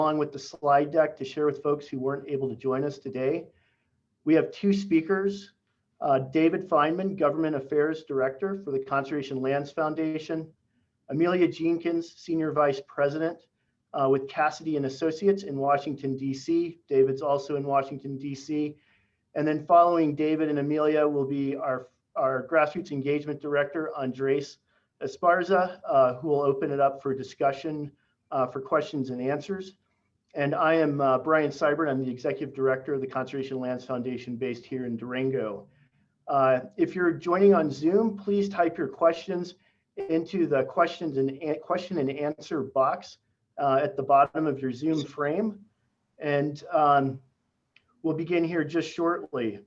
along with the slide deck to share with folks who weren't able to join us today. We have two speakers, David Feinman, Government Affairs Director for the Conservation Lands Foundation, Amelia Jenkins, Senior Vice President with Cassidy and Associates in Washington, D.C. David's also in Washington, D.C. And then following David and Amelia will be our Grassroots Engagement Director, Andres Esparza, who will open it up for discussion for questions and answers. And I am Brian Seibert. I'm the Executive Director of the Conservation Lands Foundation based here in Durango. If you're joining on Zoom, please type your questions into the question and answer box at the bottom of your Zoom frame. And we'll begin here just shortly.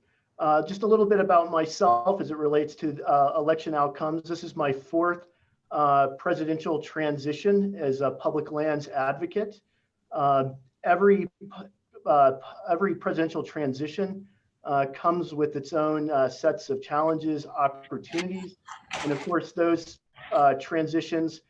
Just a little bit about myself as it relates to election outcomes. This is my fourth presidential transition as a public lands advocate. Every presidential transition comes with its own sets of challenges, opportunities, and of course those transitions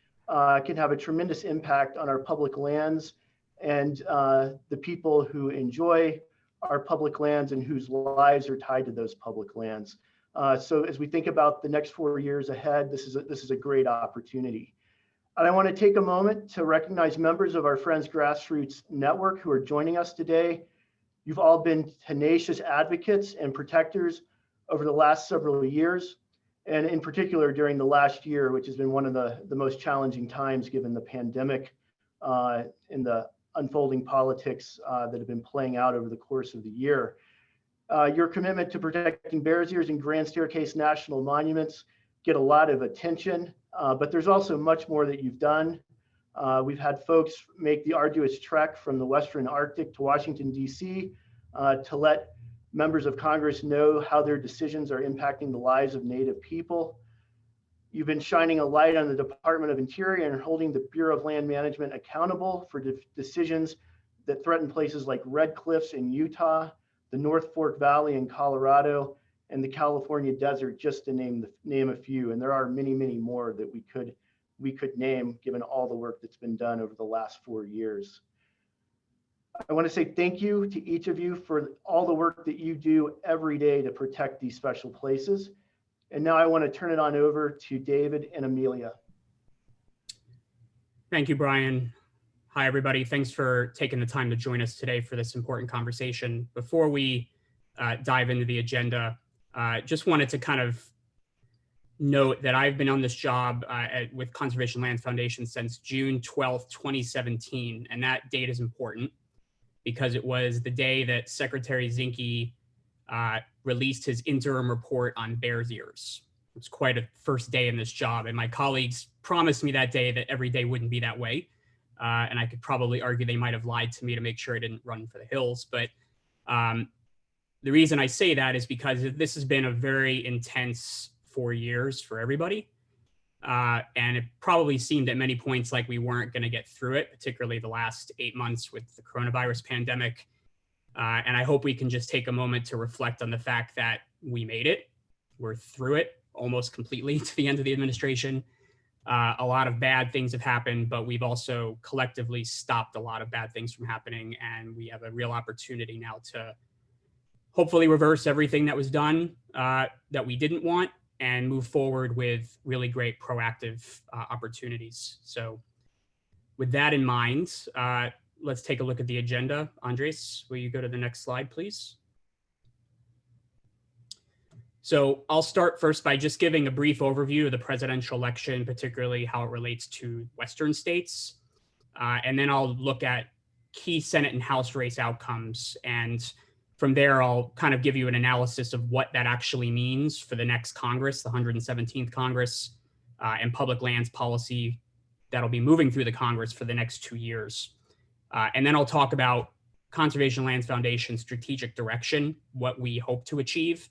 can have a tremendous impact on our public lands and the people who enjoy our public lands and whose lives are tied to those public lands. So as we think about the next 4 years ahead, this is a great opportunity. And I want to take a moment to recognize members of our Friends Grassroots Network who are joining us today. You've all been tenacious advocates and protectors over the last several years, and in particular during the last year, which has been one of the most challenging times given the pandemic and the unfolding politics that have been playing out over the course of the year. Your commitment to protecting Bears Ears and Grand Staircase National Monuments get a lot of attention, but there's also much more that you've done. We've had folks make the arduous trek from the Western Arctic to Washington, D.C. To let members of Congress know how their decisions are impacting the lives of Native people. You've been shining a light on the Department of Interior and holding the Bureau of Land Management accountable for decisions that threaten places like Red Cliffs in Utah, the North Fork Valley in Colorado, and the California desert, just to name a few. And there are many, many more that we could name given all the work that's been done over the last 4 years. I want to say thank you to each of you for all the work that you do every day to protect these special places. And now I want to turn it on over to David and Amelia. Thank you, Brian. Hi, everybody. Thanks for taking the time to join us today for this important conversation. Before we dive into the agenda, just wanted to kind of note that I've been on this job with Conservation Lands Foundation since June 12th, 2017. And that date is important because it was the day that Secretary Zinke released his interim report on Bears Ears. It's quite a first day in this job. And my colleagues promised me that day that every day wouldn't be that way. And I could probably argue they might have lied to me to make sure I didn't run for the hills. But the reason I say that is because this has been a very intense 4 years for everybody. And it probably seemed at many points like we weren't going to get through it, particularly the last 8 months with the coronavirus pandemic. And I hope we can just take a moment to reflect on the fact that we made it. We're through it almost completely to the end of the administration. A lot of bad things have happened, but we've also collectively stopped a lot of bad things from happening. And we have a real opportunity now to hopefully reverse everything that was done that we didn't want and move forward with really great proactive opportunities. So with that in mind, let's take a look at the agenda. Andres, will you go to the next slide, please? So I'll start first by just giving a brief overview of the presidential election, particularly how it relates to Western states. And then I'll look at key Senate and House race outcomes. And from there, I'll kind of give you an analysis of what that actually means for the next Congress, the 117th Congress, and public lands policy that'll be moving through the Congress for the next 2 years. And then I'll talk about Conservation Lands Foundation strategic direction, what we hope to achieve,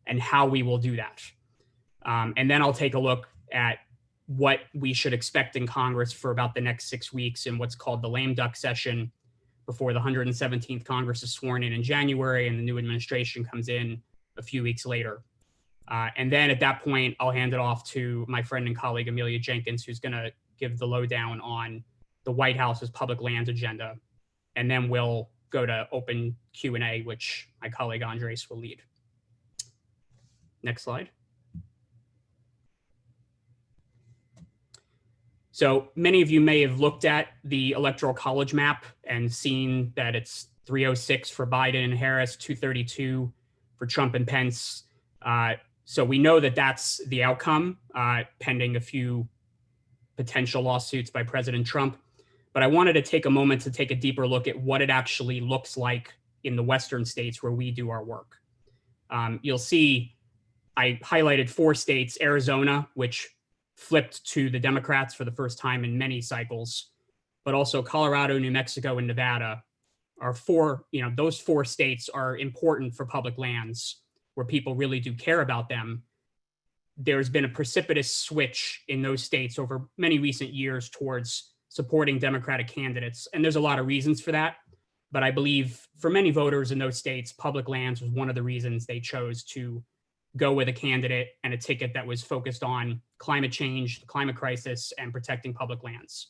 and how we will do that. And then I'll take a look at what we should expect in Congress for about the next 6 weeks in what's called the lame duck session before the 117th Congress is sworn in January and the new administration comes in a few weeks later. And then at that point, I'll hand it off to my friend and colleague, Amelia Jenkins, who's gonna give the lowdown on the White House's public lands agenda and then we'll go to open Q&A, which my colleague Andres will lead. Next slide. So many of you may have looked at the Electoral College map and seen that it's 306 for Biden and Harris, 232 for Trump and Pence. So we know that that's the outcome, pending a few potential lawsuits by President Trump. But I wanted to take a moment to take a deeper look at what it actually looks like in the Western states where we do our work. You'll see I highlighted 4 states, Arizona, which flipped to the Democrats for the first time in many cycles, but also Colorado, New Mexico, and Nevada are 4, those 4 states are important for public lands where people really do care about them. There's been a precipitous switch in those states over many recent years towards supporting Democratic candidates. And there's a lot of reasons for that. But I believe for many voters in those states, public lands was one of the reasons they chose to go with a candidate and a ticket that was focused on climate change, the climate crisis, and protecting public lands.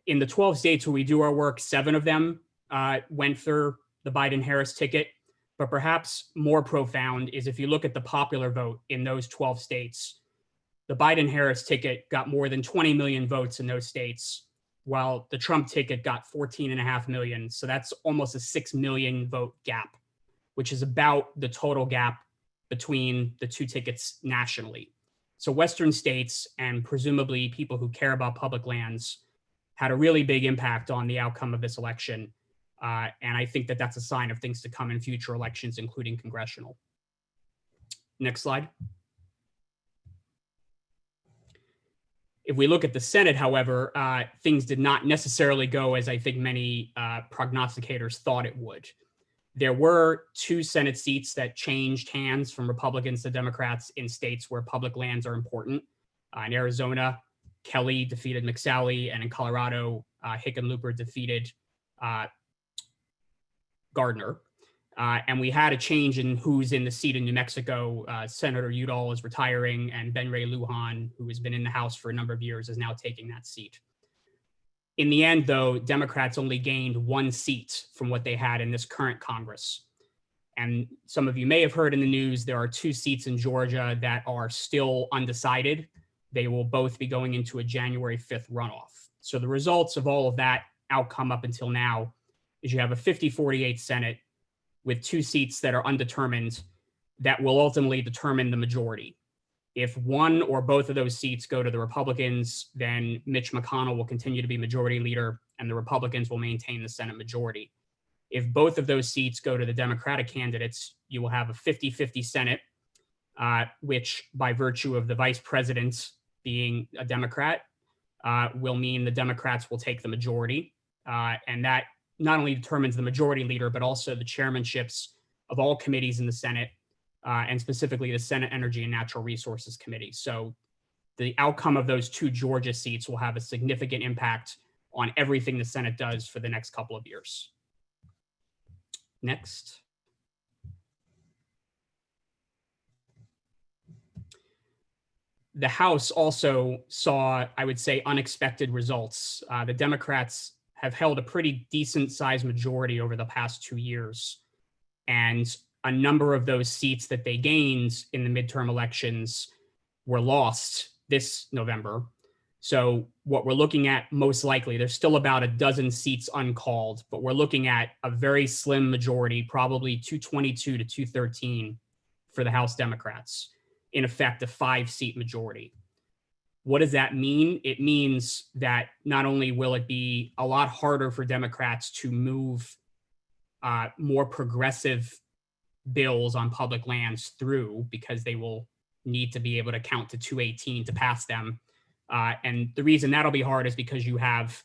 In the 12 states where we do our work, 7 of them went for the Biden-Harris ticket. But perhaps more profound is if you look at the popular vote in those 12 states, the Biden-Harris ticket got more than 20 million votes in those states, while the Trump ticket got 14.5 million. So that's almost a 6 million vote gap, which is about the total gap between the 2 tickets nationally. So Western states, and presumably people who care about public lands, had a really big impact on the outcome of this election. And I think that that's a sign of things to come in future elections, including congressional. Next slide. If we look at the Senate, however, things did not necessarily go as I think many prognosticators thought it would. There were 2 Senate seats that changed hands from Republicans to Democrats in states where public lands are important. In Arizona, Kelly defeated McSally, and in Colorado, Hickenlooper defeated Gardner. And we had a change in who's in the seat in New Mexico. Senator Udall is retiring, and Ben Ray Lujan, who has been in the House for a number of years, is now taking that seat. In the end, though, Democrats only gained 1 seat from what they had in this current Congress. And some of you may have heard in the news, there are 2 seats in Georgia that are still undecided. They will both be going into a January 5th runoff. So the results of all of that outcome up until now is you have a 50-48 Senate with 2 seats that are undetermined that will ultimately determine the majority. If one or both of those seats go to the Republicans, then Mitch McConnell will continue to be majority leader and the Republicans will maintain the Senate majority. If both of those seats go to the Democratic candidates, you will have a 50-50 Senate, which by virtue of the vice president being a Democrat, will mean the Democrats will take the majority. And that not only determines the majority leader, but also the chairmanships of all committees in the Senate, and specifically the Senate Energy and Natural Resources Committee. So the outcome of those 2 Georgia seats will have a significant impact on everything the Senate does for the next couple of years. Next. The House also saw, I would say, unexpected results. The Democrats have held a pretty decent sized majority over the past 2 years. And a number of those seats that they gained in the midterm elections were lost this November. So what we're looking at most likely, there's still about a dozen seats uncalled, but we're looking at a very slim majority, probably 222 to 213 for the House Democrats, in effect, a 5-seat majority. What does that mean? It means that not only will it be a lot harder for Democrats to move more progressive bills on public lands through, because they will need to be able to count to 218 to pass them. And the reason that'll be hard is because you have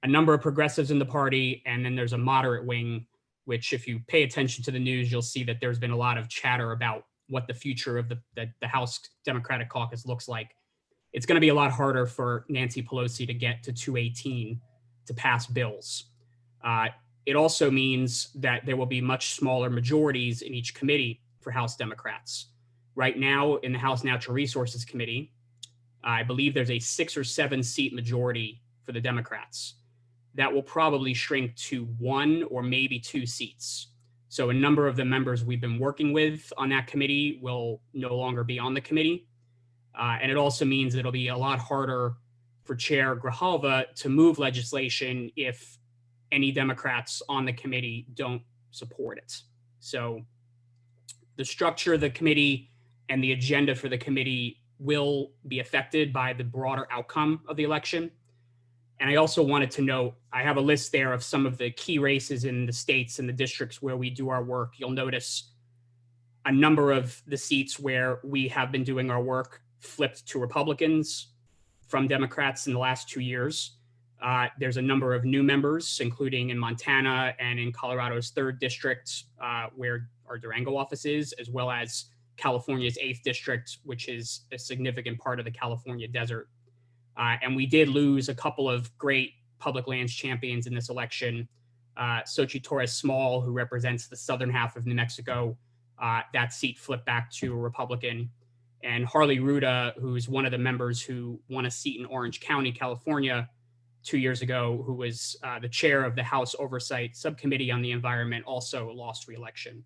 a number of progressives in the party, and then there's a moderate wing, which if you pay attention to the news, you'll see that there's been a lot of chatter about what the future of the House Democratic caucus looks like. It's going to be a lot harder for Nancy Pelosi to get to 218 to pass bills. It also means that there will be much smaller majorities in each committee for House Democrats. Right now in the House Natural Resources Committee, I believe there's a 6 or 7 seat majority for the Democrats. that will probably shrink to 1 or maybe 2 seats. So a number of the members we've been working with on that committee will no longer be on the committee. And it also means it'll be a lot harder for Chair Grijalva to move legislation if any Democrats on the committee don't support it. So the structure of the committee and the agenda for the committee will be affected by the broader outcome of the election. And I also wanted to note, I have a list there of some of the key races in the states and the districts where we do our work. You'll notice a number of the seats where we have been doing our work flipped to Republicans from Democrats in the last 2 years. There's a number of new members, including in Montana and in Colorado's 3rd district, where our Durango office is, as well as California's 8th district, which is a significant part of the California desert. And we did lose a couple of great public lands champions in this election. Xochitl Torres Small, who represents the southern half of New Mexico, that seat flipped back to a Republican. And Harley Ruda, who's one of the members who won a seat in Orange County, California, 2 years ago, who was the chair of the House Oversight Subcommittee on the Environment, also lost re-election.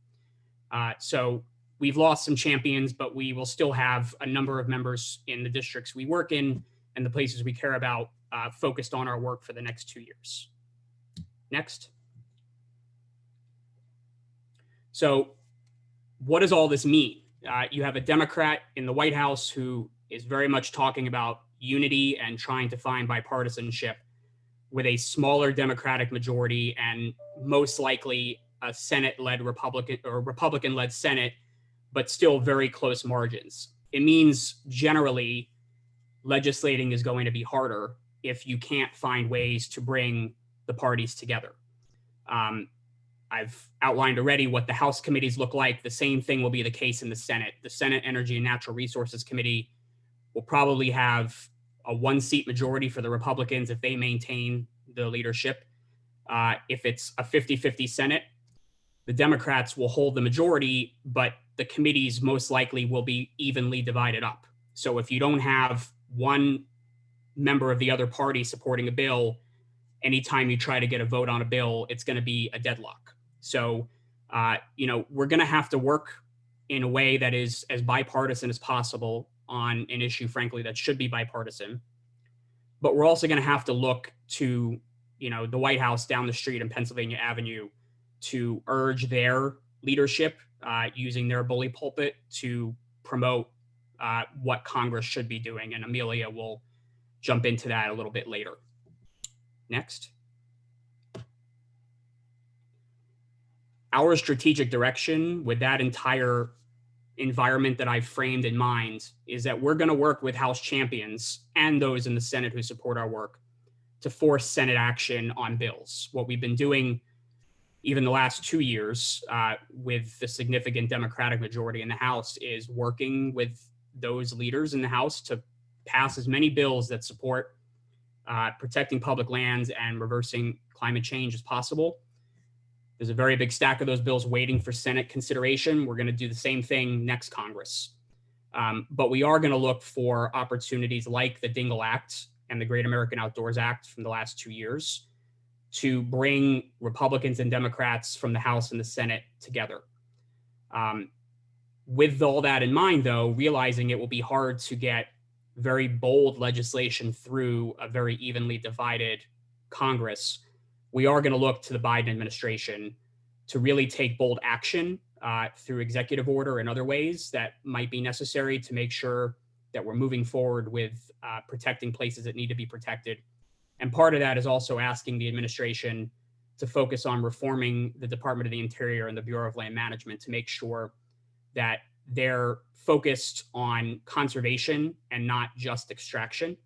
So we've lost some champions, but we will still have a number of members in the districts we work in and the places we care about focused on our work for the next 2 years. Next. So what does all this mean? You have a Democrat in the White House who is very much talking about unity and trying to find bipartisanship with a smaller Democratic majority and most likely a Senate-led Republican or Republican-led Senate, but still very close margins. It means generally legislating is going to be harder if you can't find ways to bring the parties together. I've outlined already what the House committees look like. The same thing will be the case in the Senate. The Senate Energy and Natural Resources Committee will probably have a 1-seat majority for the Republicans if they maintain the leadership. If it's a 50-50 Senate, the Democrats will hold the majority, but the committees most likely will be evenly divided up. So if you don't have one member of the other party supporting a bill, anytime you try to get a vote on a bill, it's going to be a deadlock. So, we're going to have to work in a way that is as bipartisan as possible on an issue, frankly, that should be bipartisan. But we're also going to have to look to, the White House down the street in Pennsylvania Avenue to urge their leadership using their bully pulpit to promote what Congress should be doing. And Amelia will jump into that a little bit later. Next. Our strategic direction with that entire environment that I've framed in mind is that we're going to work with House champions and those in the Senate who support our work to force Senate action on bills. What we've been doing even the last 2 years with the significant Democratic majority in the House is working with those leaders in the House to pass as many bills that support protecting public lands and reversing climate change as possible. There's a very big stack of those bills waiting for Senate consideration. We're going to do the same thing next Congress. But we are going to look for opportunities like the Dingell Act and the Great American Outdoors Act from the last 2 years to bring Republicans and Democrats from the House and the Senate together. With all that in mind, though, realizing it will be hard to get very bold legislation through a very evenly divided Congress, we are going to look to the Biden administration to really take bold action through executive order and other ways that might be necessary to make sure that we're moving forward with protecting places that need to be protected. And part of that is also asking the administration to focus on reforming the Department of the Interior and the Bureau of Land Management to make sure that they're focused on conservation and not just extraction.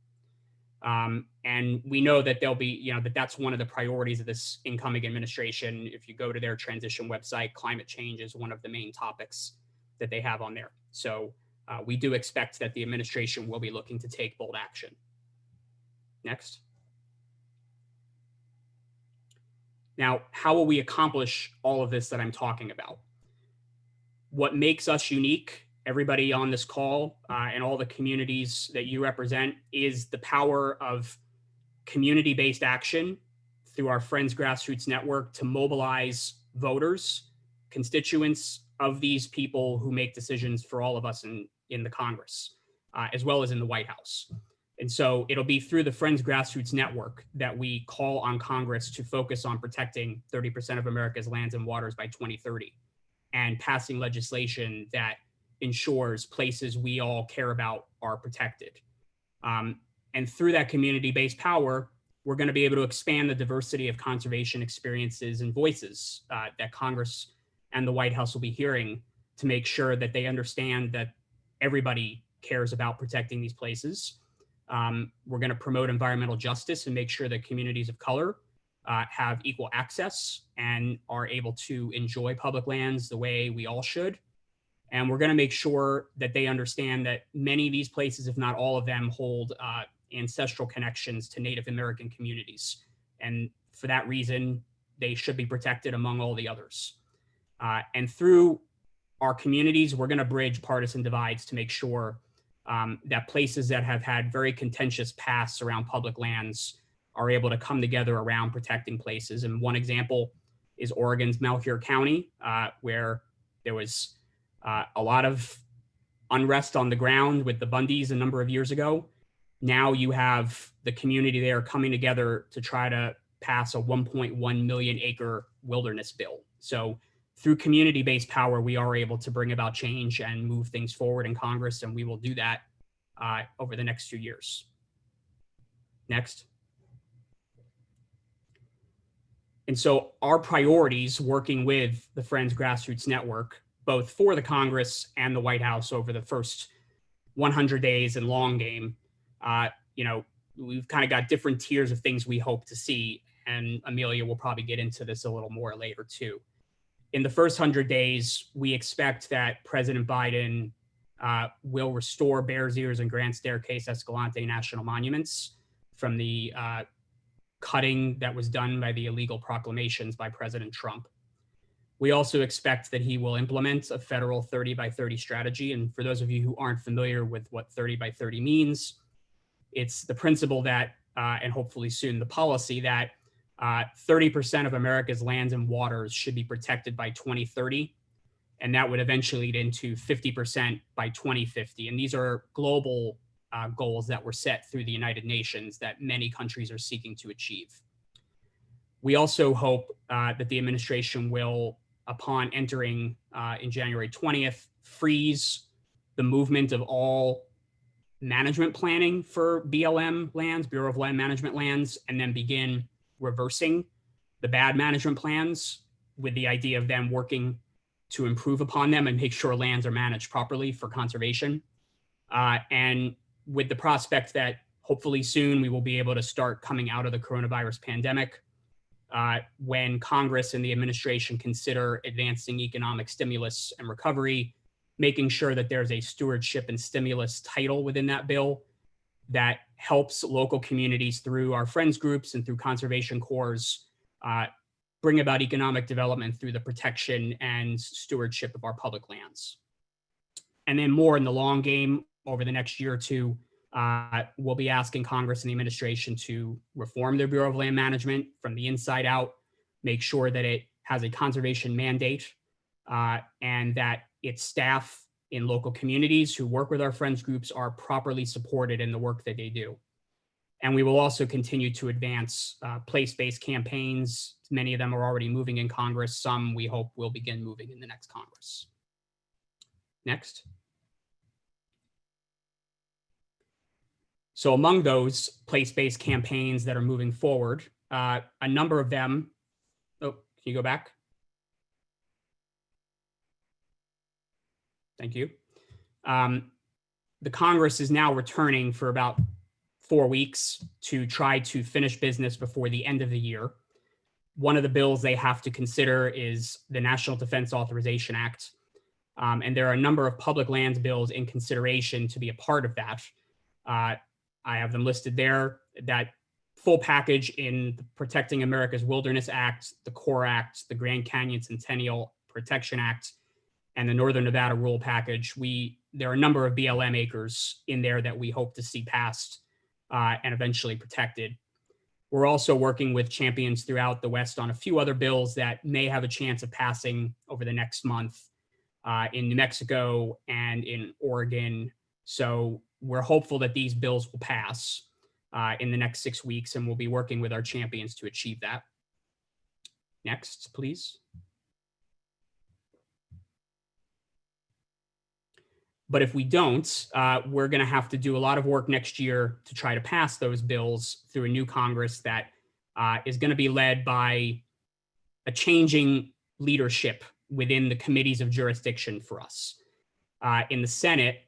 And we know that there'll be, that's one of the priorities of this incoming administration. If you go to their transition website, climate change is one of the main topics that they have on there. So we do expect that the administration will be looking to take bold action. Next. Now, how will we accomplish all of this that I'm talking about? What makes us unique, everybody on this call and all the communities that you represent, is the power of community-based action through our Friends Grassroots Network to mobilize voters, constituents of these people who make decisions for all of us in the Congress, as well as in the White House. And so it'll be through the Friends Grassroots Network that we call on Congress to focus on protecting 30% of America's lands and waters by 2030 and passing legislation that ensures places we all care about are protected. And through that community-based power, we're going to be able to expand the diversity of conservation experiences and voices that Congress and the White House will be hearing to make sure that they understand that everybody cares about protecting these places. We're going to promote environmental justice and make sure that communities of color have equal access and are able to enjoy public lands the way we all should. And we're going to make sure that they understand that many of these places, if not all of them, hold ancestral connections to Native American communities. And for that reason, they should be protected among all the others. And through our communities, we're going to bridge partisan divides to make sure that places that have had very contentious pasts around public lands are able to come together around protecting places. And one example is Oregon's Malheur County, where there was a lot of unrest on the ground with the Bundys a number of years ago. Now you have the community there coming together to try to pass a 1.1 million acre wilderness bill. So through community-based power, we are able to bring about change and move things forward in Congress, and we will do that over the next few years. Next. And so our priorities working with the Friends Grassroots Network, both for the Congress and the White House over the first 100 days and long game, we've kind of got different tiers of things we hope to see. And Amelia will probably get into this a little more later too. In the first 100 days, we expect that President Biden will restore Bears Ears and Grand Staircase Escalante national monuments from the cutting that was done by the illegal proclamations by President Trump. We also expect that he will implement a federal 30 by 30 strategy. And for those of you who aren't familiar with what 30 by 30 means, it's the principle that, and hopefully soon the policy that 30% of America's lands and waters should be protected by 2030. And that would eventually lead into 50% by 2050. And these are global goals that were set through the United Nations that many countries are seeking to achieve. We also hope that the administration will, upon entering in January 20th, freeze the movement of all management planning for BLM lands, Bureau of Land Management lands, and then begin reversing the bad management plans with the idea of them working to improve upon them and make sure lands are managed properly for conservation. And with the prospect that hopefully soon we will be able to start coming out of the coronavirus pandemic, when Congress and the administration consider advancing economic stimulus and recovery, making sure that there's a stewardship and stimulus title within that bill that helps local communities through our friends groups and through conservation corps bring about economic development through the protection and stewardship of our public lands. And then more in the long game over the next year or two, we'll be asking Congress and the administration to reform their Bureau of Land Management from the inside out, make sure that it has a conservation mandate, and that its staff in local communities who work with our friends groups are properly supported in the work that they do. And we will also continue to advance place-based campaigns. Many of them are already moving in Congress. Some we hope will begin moving in the next Congress. Next. So among those place-based campaigns that are moving forward, a number of them, oh, can you go back? Thank you. The Congress is now returning for about 4 weeks to try to finish business before the end of the year. One of the bills they have to consider is the National Defense Authorization Act. And there are a number of public lands bills in consideration to be a part of that. I have them listed there. That full package in the Protecting America's Wilderness Act, the CORE Act, the Grand Canyon Centennial Protection Act, and the Northern Nevada Rule Package. There are a number of BLM acres in there that we hope to see passed and eventually protected. We're also working with champions throughout the West on a few other bills that may have a chance of passing over the next month in New Mexico and in Oregon. So we're hopeful that these bills will pass in the next 6 weeks, and we'll be working with our champions to achieve that. Next, please. But if we don't, we're going to have to do a lot of work next year to try to pass those bills through a new Congress that is going to be led by a changing leadership within the committees of jurisdiction for us. In the Senate,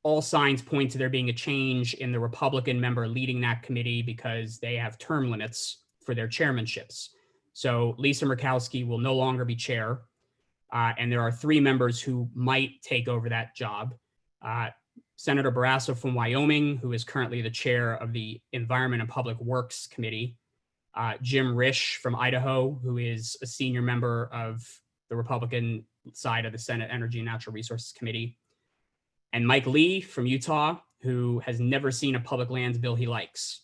all signs point to there being a change in the Republican member leading that committee because they have term limits for their chairmanships. So Lisa Murkowski will no longer be chair. And there are 3 members who might take over that job. Senator Barrasso from Wyoming, who is currently the chair of the Environment and Public Works Committee. Jim Risch from Idaho, who is a senior member of the Republican side of the Senate Energy and Natural Resources Committee. And Mike Lee from Utah, who has never seen a public lands bill he likes.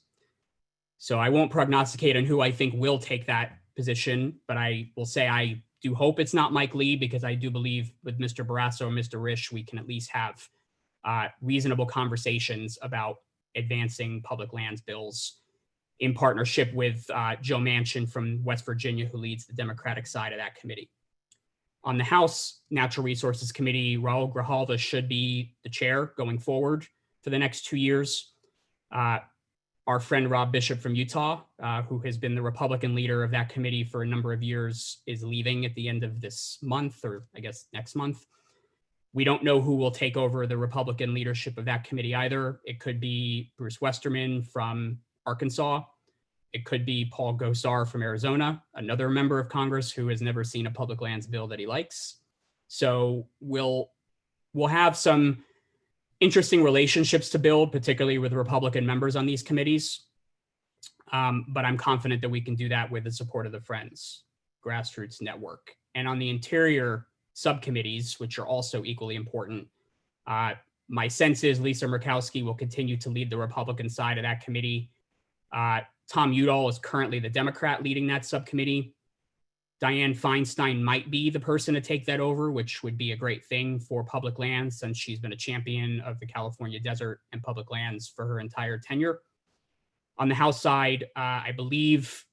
So I won't prognosticate on who I think will take that position, but I will say I do hope it's not Mike Lee, because I do believe with Mr. Barrasso and Mr. Risch, we can at least have reasonable conversations about advancing public lands bills in partnership with Joe Manchin from West Virginia, who leads the Democratic side of that committee. On the House Natural Resources Committee, Raul Grijalva should be the chair going forward for the next 2 years. Our friend Rob Bishop from Utah, who has been the Republican leader of that committee for a number of years, is leaving at the end of this month, or I guess next month. We don't know who will take over the Republican leadership of that committee either. It could be Bruce Westerman from Arkansas. It could be Paul Gosar from Arizona, another member of Congress who has never seen a public lands bill that he likes. So we'll have some interesting relationships to build, particularly with Republican members on these committees. But I'm confident that we can do that with the support of the Friends Grassroots Network. And on the Interior subcommittees, which are also equally important, my sense is Lisa Murkowski will continue to lead the Republican side of that committee. Tom Udall is currently the Democrat leading that subcommittee. Dianne Feinstein might be the person to take that over, which would be a great thing for public lands, since she's been a champion of the California desert and public lands for her entire tenure. On the House side, I believe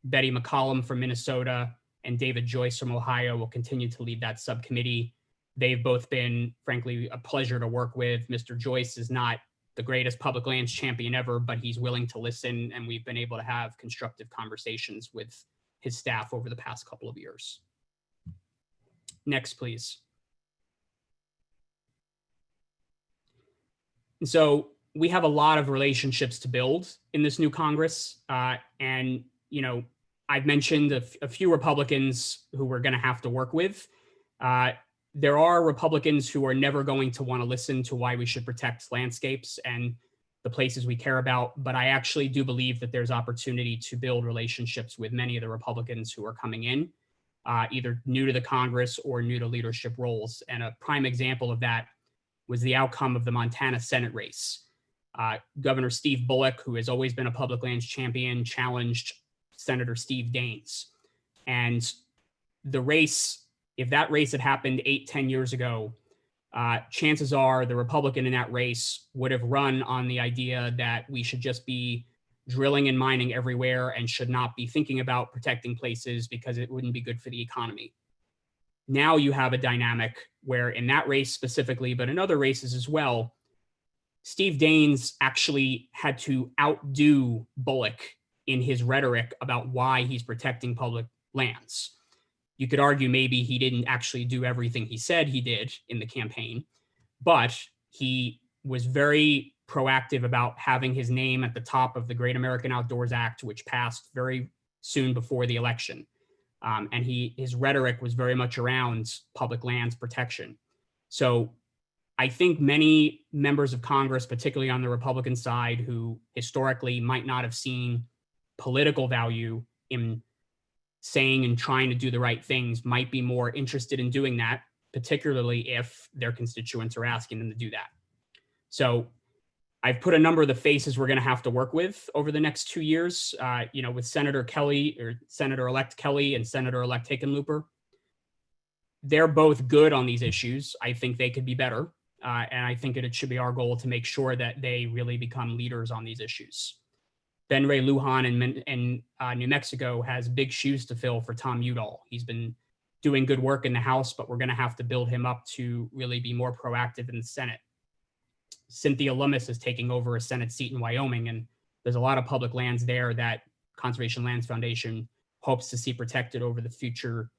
Betty McCollum from Minnesota and David Joyce from Ohio will continue to lead that subcommittee. They've both been, frankly, a pleasure to work with. Mr. Joyce is not the greatest public lands champion ever, but he's willing to listen, and we've been able to have constructive conversations with his staff over the past couple of years. Next, please. And so we have a lot of relationships to build in this new Congress. And, I've mentioned a few Republicans who we're going to have to work with. There are Republicans who are never going to want to listen to why we should protect landscapes and the places we care about. But I actually do believe that there's opportunity to build relationships with many of the Republicans who are coming in, either new to the Congress or new to leadership roles. And a prime example of that was the outcome of the Montana Senate race. Governor Steve Bullock, who has always been a public lands champion, challenged Senator Steve Daines. And the race, if that race had happened 8-10 years ago, chances are the Republican in that race would have run on the idea that we should just be drilling and mining everywhere and should not be thinking about protecting places because it wouldn't be good for the economy. Now you have a dynamic where in that race specifically, but in other races as well, Steve Daines actually had to outdo Bullock in his rhetoric about why he's protecting public lands. You could argue maybe he didn't actually do everything he said he did in the campaign, but he was very proactive about having his name at the top of the Great American Outdoors Act, which passed very soon before the election. And his rhetoric was very much around public lands protection. So I think many members of Congress, particularly on the Republican side, who historically might not have seen political value in saying and trying to do the right things, might be more interested in doing that, particularly if their constituents are asking them to do that. So I've put a number of the faces we're going to have to work with over the next 2 years, with Senator Kelly or Senator-elect Kelly and Senator-elect Hickenlooper. They're both good on these issues. I think they could be better. And I think it should be our goal to make sure that they really become leaders on these issues. Ben Ray Lujan in New Mexico has big shoes to fill for Tom Udall. He's been doing good work in the House, but we're going to have to build him up to really be more proactive in the Senate. Cynthia Lummis is taking over a Senate seat in Wyoming, and there's a lot of public lands there that Conservation Lands Foundation hopes to see protected over the future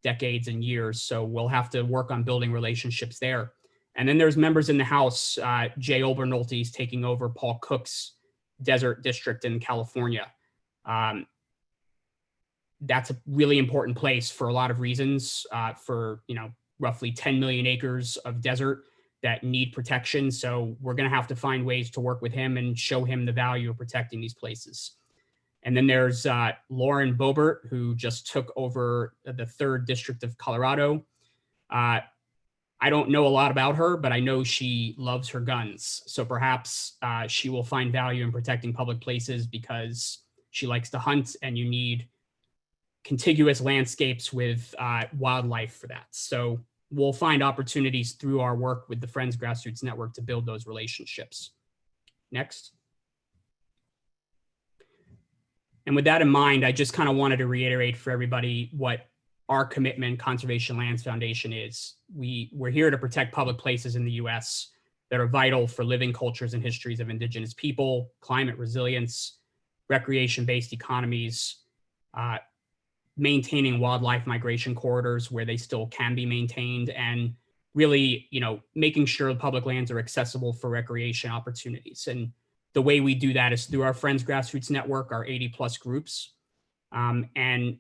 decades and years. So we'll have to work on building relationships there. And then there's members in the House. Jay Obernolte is taking over Paul Cook's Desert District in California. That's a really important place for a lot of reasons, for roughly 10 million acres of desert that need protection. So we're going to have to find ways to work with him and show him the value of protecting these places. And then there's Lauren Boebert, who just took over the 3rd District of Colorado. I don't know a lot about her, but I know she loves her guns. So perhaps she will find value in protecting public places because she likes to hunt, and you need contiguous landscapes with wildlife for that. So we'll find opportunities through our work with the Friends Grassroots Network to build those relationships. Next. And with that in mind, I just kind of wanted to reiterate for everybody what our commitment, Conservation Lands Foundation, is. We're here to protect public places in the US that are vital for living cultures and histories of Indigenous people, climate resilience, recreation-based economies, maintaining wildlife migration corridors where they still can be maintained, and really, making sure the public lands are accessible for recreation opportunities. And the way we do that is through our Friends Grassroots Network, our 80+ groups. And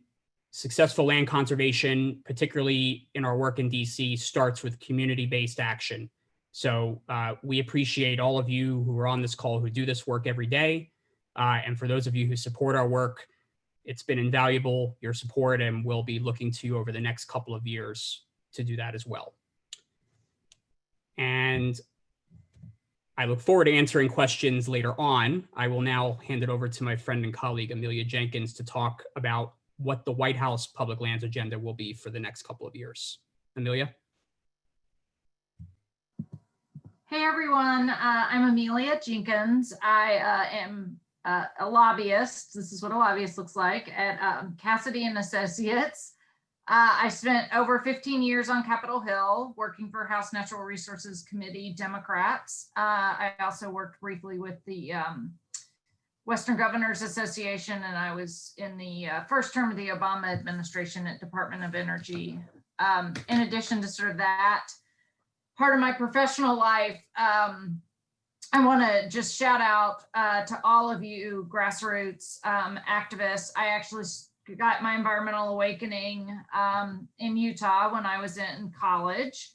successful land conservation, particularly in our work in DC, starts with community-based action. So we appreciate all of you who are on this call who do this work every day. And for those of you who support our work, it's been invaluable, your support, and we'll be looking to you over the next couple of years to do that as well. And I look forward to answering questions later on. I will now hand it over to my friend and colleague, Amelia Jenkins, to talk about what the White House public lands agenda will be for the next couple of years. Amelia? Hey, everyone. I'm Amelia Jenkins. I am a lobbyist. This is what a lobbyist looks like at Cassidy and Associates. I spent over 15 years on Capitol Hill working for House Natural Resources Committee Democrats. I also worked briefly with the Western Governors Association, and I was in the first term of the Obama administration at Department of Energy. In addition to sort of that part of my professional life, I want to just shout out to all of you grassroots activists. I actually got my environmental awakening in Utah when I was in college.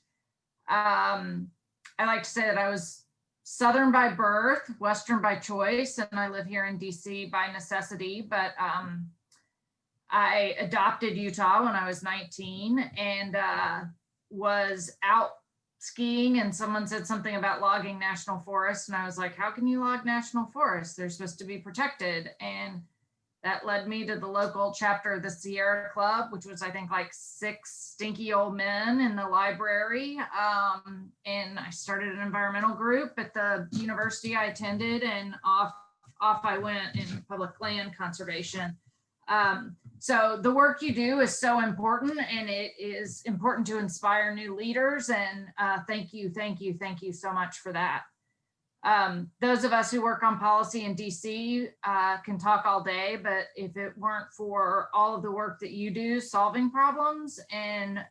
I like to say that I was Southern by birth, Western by choice, and I live here in DC by necessity, but I adopted Utah when I was 19 and was out skiing, and someone said something about logging national forests, and I was like, how can you log national forests? They're supposed to be protected. And that led me to the local chapter of the Sierra Club, which was, I think, like 6 stinky old men in the library. And I started an environmental group at the university I attended, and off I went in public land conservation. So the work you do is so important, and it is important to inspire new leaders. And thank you so much for that. Those of us who work on policy in DC can talk all day, but if it weren't for all of the work that you do solving problems and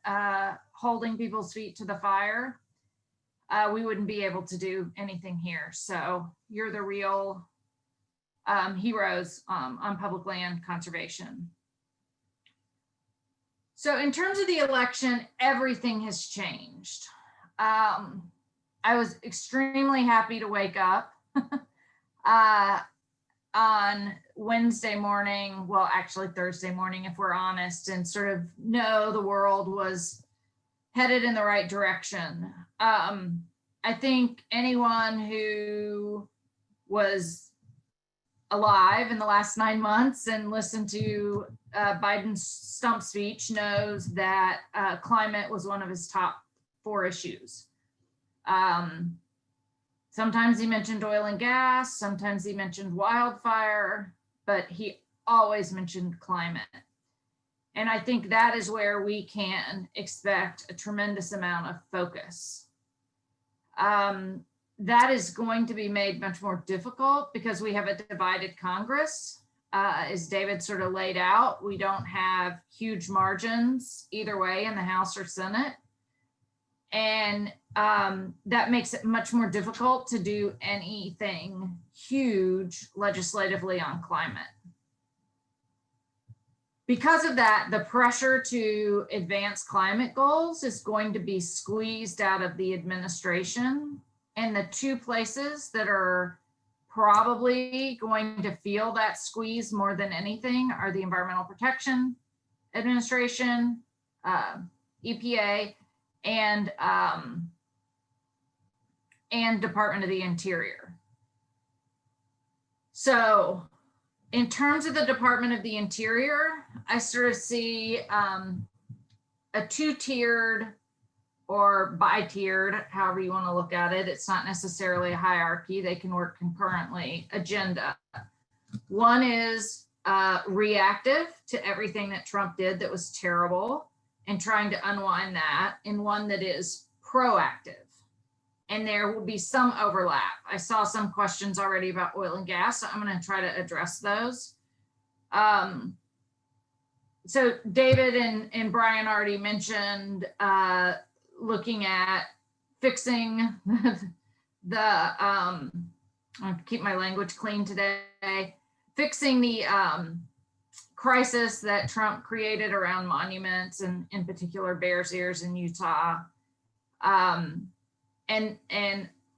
holding people's feet to the fire, we wouldn't be able to do anything here. So you're the real heroes on public land conservation. So in terms of the election, everything has changed. I was extremely happy to wake up on Wednesday morning, well, actually Thursday morning, if we're honest, and sort of know the world was headed in the right direction. I think anyone who was alive in the last 9 months and listened to Biden's stump speech knows that climate was one of his top 4 issues. Sometimes he mentioned oil and gas, sometimes he mentioned wildfire, but he always mentioned climate. And I think that is where we can expect a tremendous amount of focus. That is going to be made much more difficult because we have a divided Congress. As David sort of laid out, we don't have huge margins either way in the House or Senate. And that makes it much more difficult to do anything huge legislatively on climate. Because of that, the pressure to advance climate goals is going to be squeezed out of the administration. And the 2 places that are probably going to feel that squeeze more than anything are the Environmental Protection Administration, EPA, and Department of the Interior. So in terms of the Department of the Interior, I sort of see a 2-tiered or bi-tiered, however you want to look at it. It's not necessarily a hierarchy. They can work concurrently. Agenda. One is reactive to everything that Trump did that was terrible and trying to unwind that, and one that is proactive. And there will be some overlap. I saw some questions already about oil and gas, so I'm going to try to address those. So David and Brian already mentioned looking at fixing I'll keep my language clean today, fixing the crisis that Trump created around monuments and in particular Bears Ears in Utah. And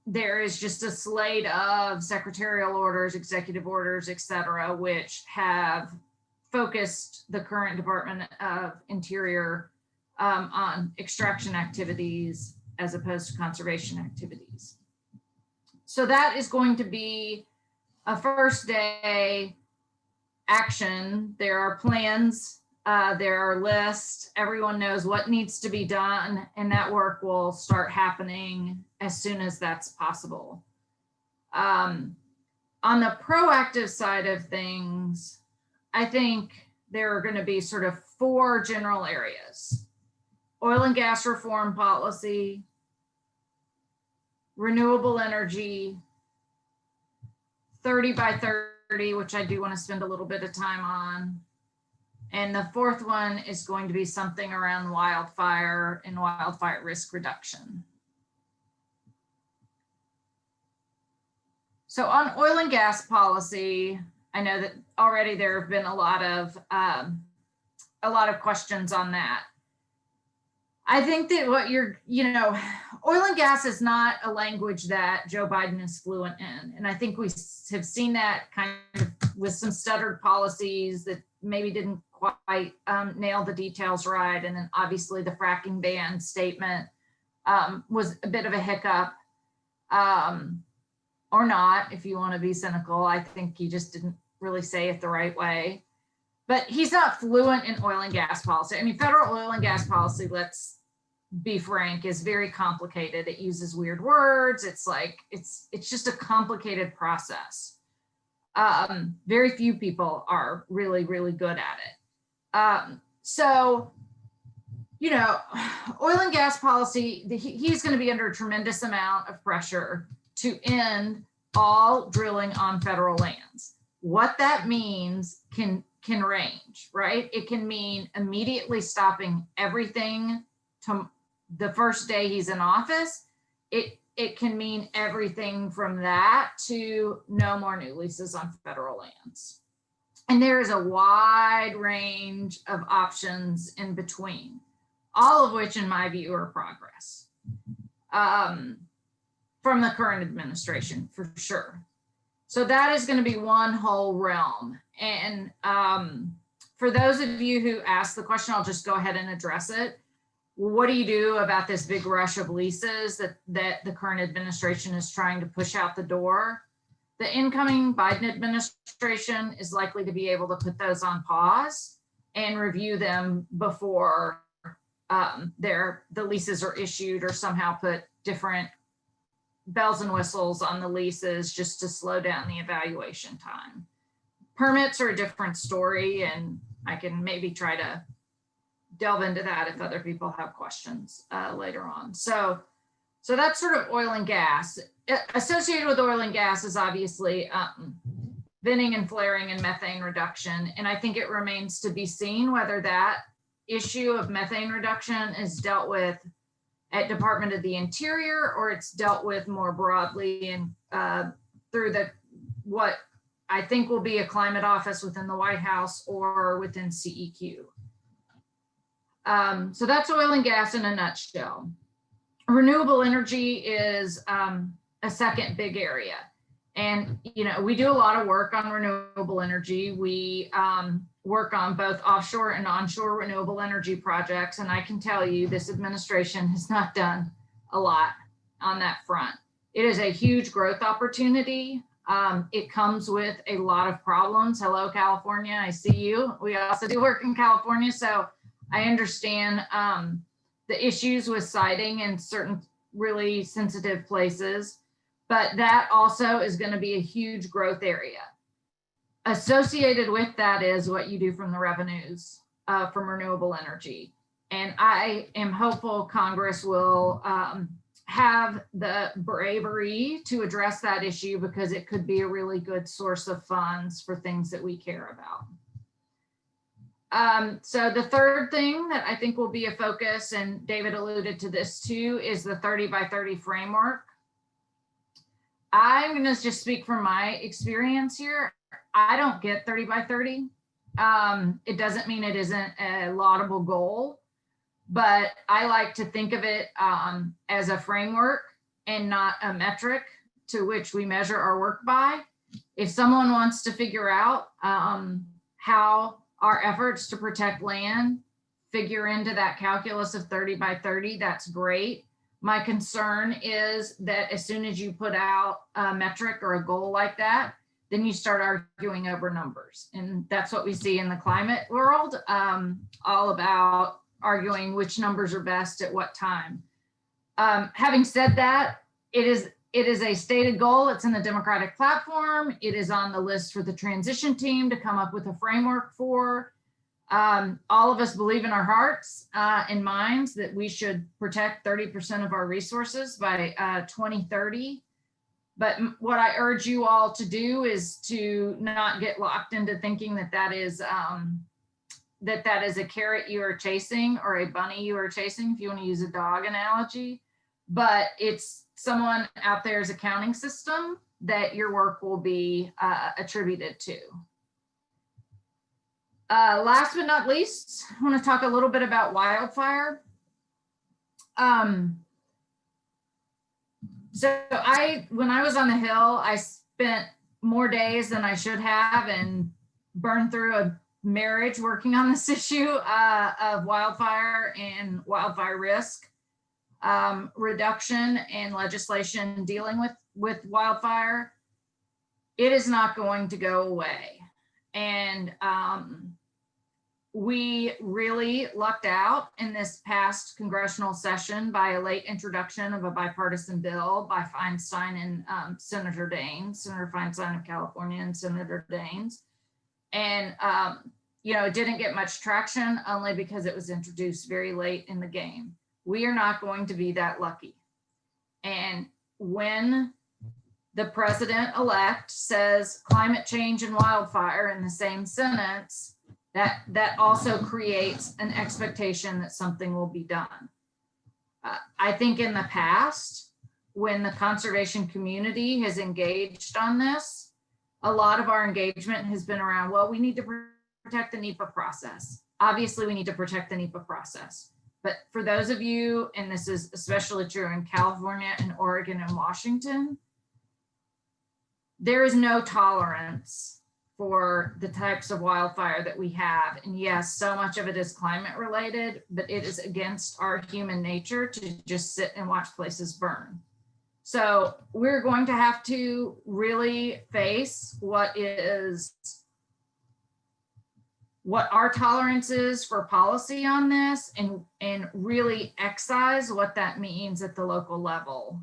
there is just a slate of secretarial orders, executive orders, et cetera, which have focused the current Department of Interior on extraction activities as opposed to conservation activities. So that is going to be a first day action. There are plans, there are lists, everyone knows what needs to be done, and that work will start happening as soon as that's possible. On the proactive side of things, I think there are going to be sort of 4 general areas: oil and gas reform policy, renewable energy, 30 by 30, which I do want to spend a little bit of time on. And the 4th one is going to be something around wildfire and wildfire risk reduction. So on oil and gas policy, I know that already there have been a lot of questions on that. I think that oil and gas is not a language that Joe Biden is fluent in. And I think we have seen that kind of with some stuttered policies that maybe didn't quite nail the details right. And then obviously the fracking ban statement was a bit of a hiccup, or not, if you want to be cynical. I think he just didn't really say it the right way. But he's not fluent in oil and gas policy. I mean, federal oil and gas policy, let's be frank, is very complicated. It uses weird words. It's like, it's just a complicated process. Very few people are really, really good at it. So, oil and gas policy, he's going to be under a tremendous amount of pressure to end all drilling on federal lands. What that means can range, right? It can mean immediately stopping everything to the first day he's in office. It can mean everything from that to no more new leases on federal lands. And there is a wide range of options in between, all of which, in my view, are progress from the current administration, for sure. So that is going to be one whole realm. And for those of you who asked the question, I'll just go ahead and address it. what do you do about this big rush of leases that the current administration is trying to push out the door? The incoming Biden administration is likely to be able to put those on pause and review them before the leases are issued, or somehow put different bells and whistles on the leases just to slow down the evaluation time. Permits are a different story, and I can maybe try to delve into that if other people have questions later on. So that's sort of oil and gas. Associated with oil and gas is obviously venting and flaring and methane reduction. And I think it remains to be seen whether that issue of methane reduction is dealt with at Department of the Interior, or it's dealt with more broadly and through what I think will be a climate office within the White House or within CEQ. So that's oil and gas in a nutshell. Renewable energy is a second big area. And, we do a lot of work on renewable energy. We work on both offshore and onshore renewable energy projects. And I can tell you this administration has not done a lot on that front. It is a huge growth opportunity. It comes with a lot of problems. Hello, California, I see you. We also do work in California. So I understand the issues with siting in certain really sensitive places, but that also is going to be a huge growth area. Associated with that is what you do from the revenues from renewable energy. And I am hopeful Congress will have the bravery to address that issue, because it could be a really good source of funds for things that we care about. So the third thing that I think will be a focus, and David alluded to this too, is the 30 by 30 framework. I'm going to just speak from my experience here. I don't get 30 by 30. It doesn't mean it isn't a laudable goal, but I like to think of it as a framework and not a metric to which we measure our work by. If someone wants to figure out how our efforts to protect land figure into that calculus of 30 by 30, that's great. My concern is that as soon as you put out a metric or a goal like that, then you start arguing over numbers. And that's what we see in the climate world, all about arguing which numbers are best at what time. Having said that, it is a stated goal. It's in the Democratic platform. It is on the list for the transition team to come up with a framework for. All of us believe in our hearts and minds that we should protect 30% of our resources by 2030. But what I urge you all to do is to not get locked into thinking that that is a carrot you are chasing or a bunny you are chasing, if you want to use a dog analogy. But it's someone out there's accounting system that your work will be attributed to. Last but not least, I want to talk a little bit about wildfire. So when I was on the Hill, I spent more days than I should have and burned through a marriage working on this issue of wildfire and wildfire risk reduction and legislation dealing with wildfire. It is not going to go away. And we really lucked out in this past congressional session by a late introduction of a bipartisan bill by Feinstein and Senator Daines, Senator Feinstein of California and Senator Daines. And, it didn't get much traction only because it was introduced very late in the game. We are not going to be that lucky. And when the president-elect says climate change and wildfire in the same sentence, that also creates an expectation that something will be done. I think in the past, when the conservation community has engaged on this, a lot of our engagement has been around, well, we need to protect the NEPA process. Obviously, we need to protect the NEPA process. But for those of you, and this is especially true in California and Oregon and Washington, there is no tolerance for the types of wildfire that we have. And yes, so much of it is climate related, but it is against our human nature to just sit and watch places burn. So we're going to have to really face what our tolerance is for policy on this, and really excise what that means at the local level.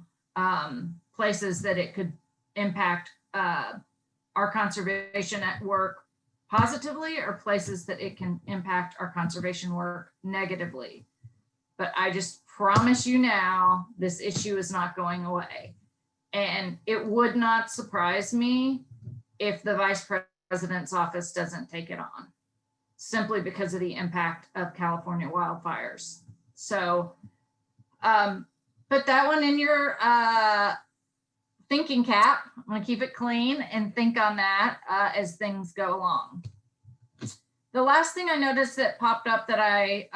Places that it could impact our conservation at work positively, or places that it can impact our conservation work negatively. But I just promise you now, this issue is not going away. And it would not surprise me if the Vice President's office doesn't take it on, simply because of the impact of California wildfires. So put that one in your thinking cap. I'm gonna keep it clean and think on that as things go along. The last thing I noticed that popped up that I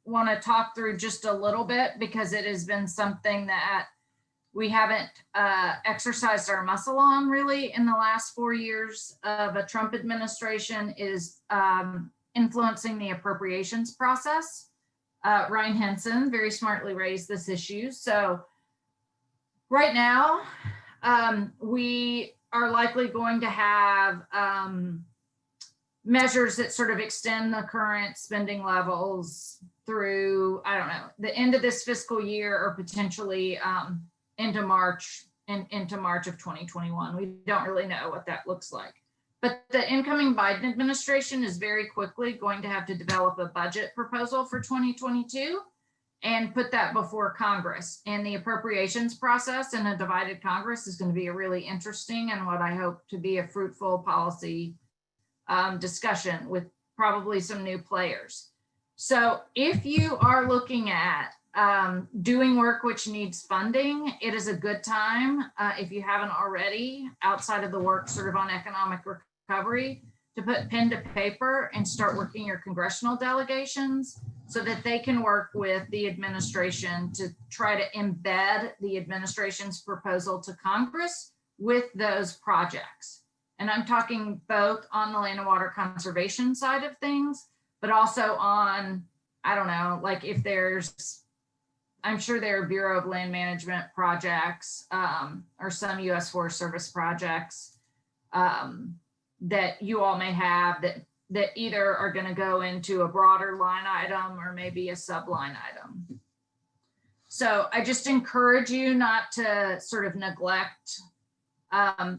want to talk through just a little bit, because it has been something that we haven't exercised our muscle on really in the last 4 years of a Trump administration, is influencing the appropriations process. Ryan Henson very smartly raised this issue. So right now, we are likely going to have measures that sort of extend the current spending levels through, I don't know, the end of this fiscal year, or potentially into March of 2021. We don't really know what that looks like. But the incoming Biden administration is very quickly going to have to develop a budget proposal for 2022 and put that before Congress. And the appropriations process in a divided Congress is going to be a really interesting, and what I hope to be a fruitful policy discussion with probably some new players. So if you are looking at doing work which needs funding, it is a good time, if you haven't already, outside of the work sort of on economic recovery, to put pen to paper and start working your congressional delegations so that they can work with the administration to try to embed the administration's proposal to Congress with those projects. And I'm talking both on the land and water conservation side of things, but also on, I don't know, like if there's, I'm sure there are Bureau of Land Management projects or some U.S. Forest Service projects that you all may have that either are going to go into a broader line item or maybe a sub-line item. So I just encourage you not to sort of neglect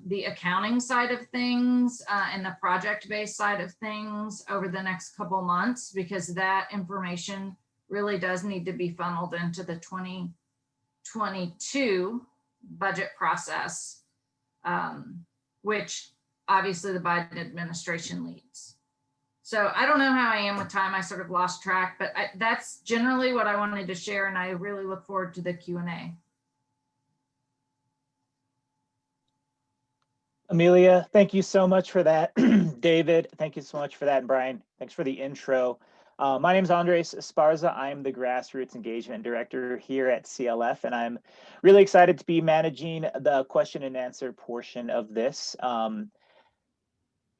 the accounting side of things and the project-based side of things over the next couple months, because that information really does need to be funneled into the 2022 budget process, which obviously the Biden administration leads. So I don't know how I am with time. I sort of lost track, but that's generally what I wanted to share, and I really look forward to the Q&A. Amelia, thank you so much for that. David, thank you so much for that. And Brian, thanks for the intro. My name is Andres Esparza. I'm the Grassroots Engagement Director here at CLF, and I'm really excited to be managing the question and answer portion of this.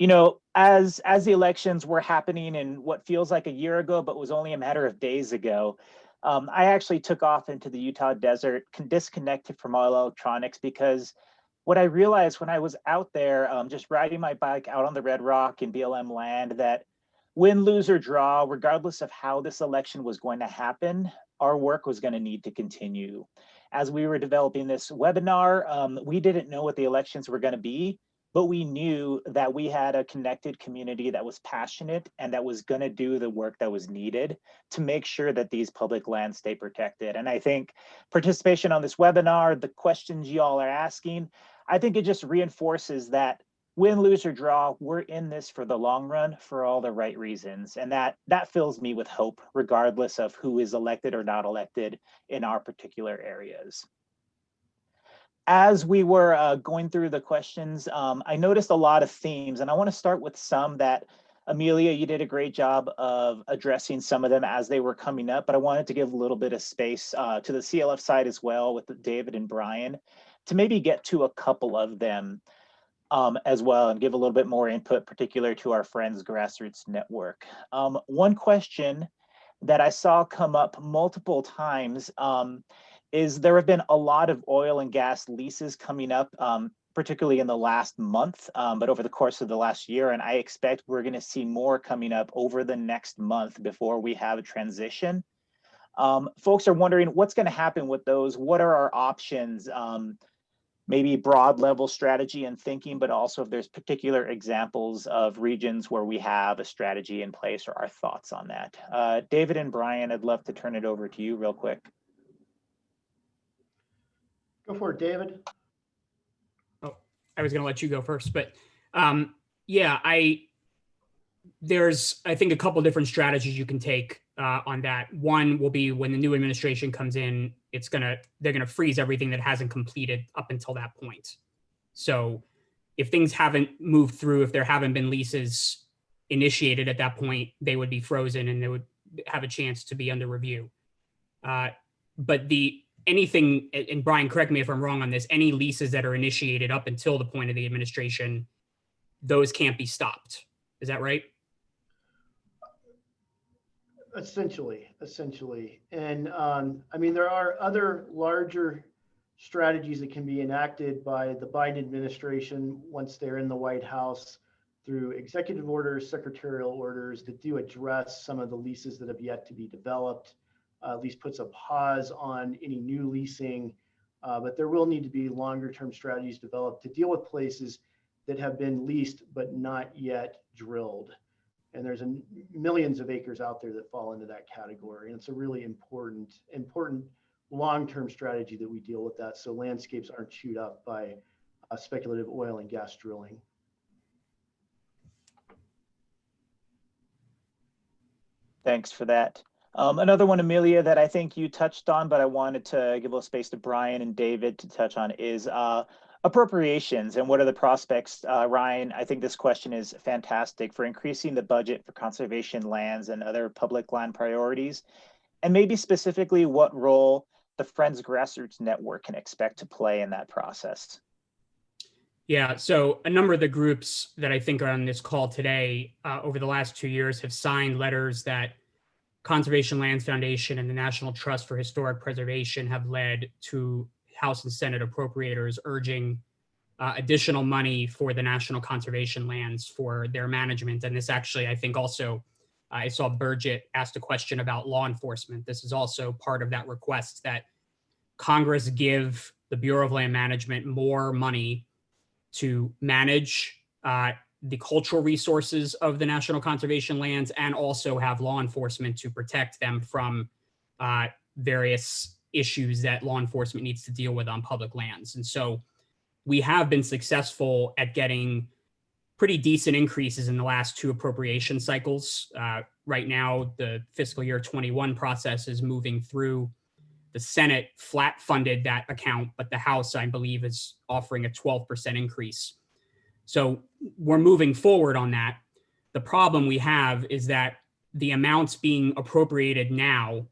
You know, as the elections were happening in what feels like a year ago, but was only a matter of days ago, I actually took off into the Utah desert, disconnected from all electronics, because what I realized when I was out there, just riding my bike out on the Red Rock in BLM land, that win, lose, or draw, regardless of how this election was going to happen, our work was going to need to continue. As we were developing this webinar, we didn't know what the elections were going to be, but we knew that we had a connected community that was passionate and that was going to do the work that was needed to make sure that these public lands stay protected. And I think participation on this webinar, the questions you all are asking, I think it just reinforces that win, lose, or draw, we're in this for the long run for all the right reasons. And that fills me with hope, regardless of who is elected or not elected in our particular areas. As we were going through the questions, I noticed a lot of themes, and I want to start with some that, Amelia, you did a great job of addressing some of them as they were coming up, but I wanted to give a little bit of space to the CLF side as well with David and Brian to maybe get to a couple of them. as well, and give a little bit more input, particular to our Friends Grassroots Network. One question that I saw come up multiple times is there have been a lot of oil and gas leases coming up, particularly in the last month, but over the course of the last year. And I expect we're going to see more coming up over the next month before we have a transition. Folks are wondering what's going to happen with those. What are our options? Maybe broad level strategy and thinking, but also if there's particular examples of regions where we have a strategy in place, or our thoughts on that. David and Brian, I'd love to turn it over to you real quick. Go for it, David. Oh, I was going to let you go first, but yeah, there's, I think, a couple different strategies you can take on that. One will be when the new administration comes in, they're gonna freeze everything that hasn't completed up until that point. So if things haven't moved through, if there haven't been leases initiated at that point, they would be frozen and they would have a chance to be under review. But anything, and Brian, correct me if I'm wrong on this, any leases that are initiated up until the point of the administration, those can't be stopped. Is that right? Essentially. And I mean, there are other larger strategies that can be enacted by the Biden administration once they're in the White House through executive orders, secretarial orders that do address some of the leases that have yet to be developed, at least puts a pause on any new leasing. But there will need to be longer term strategies developed to deal with places that have been leased but not yet drilled. And there's millions of acres out there that fall into that category. And it's a really important long-term strategy that we deal with that, so landscapes aren't chewed up by speculative oil and gas drilling. Thanks for that. Another one, Amelia, that I think you touched on, but I wanted to give a little space to Brian and David to touch on is appropriations and what are the prospects. Ryan, I think this question is fantastic for increasing the budget for conservation lands and other public land priorities. And maybe specifically what role the Friends Grassroots Network can expect to play in that process. Yeah, so a number of the groups that I think are on this call today over the last 2 years have signed letters that Conservation Lands Foundation and the National Trust for Historic Preservation have led to House and Senate appropriators urging additional money for the national conservation lands for their management. And this actually, I think also, I saw Burgett asked a question about law enforcement. This is also part of that request that Congress give the Bureau of Land Management more money to manage the cultural resources of the national conservation lands and also have law enforcement to protect them from various issues that law enforcement needs to deal with on public lands. And so we have been successful at getting pretty decent increases in the last 2 appropriation cycles. Right now, the fiscal year 21 process is moving through. The Senate flat funded that account, but the House, I believe, is offering a 12% increase. So we're moving forward on that. The problem we have is that the amounts being appropriated now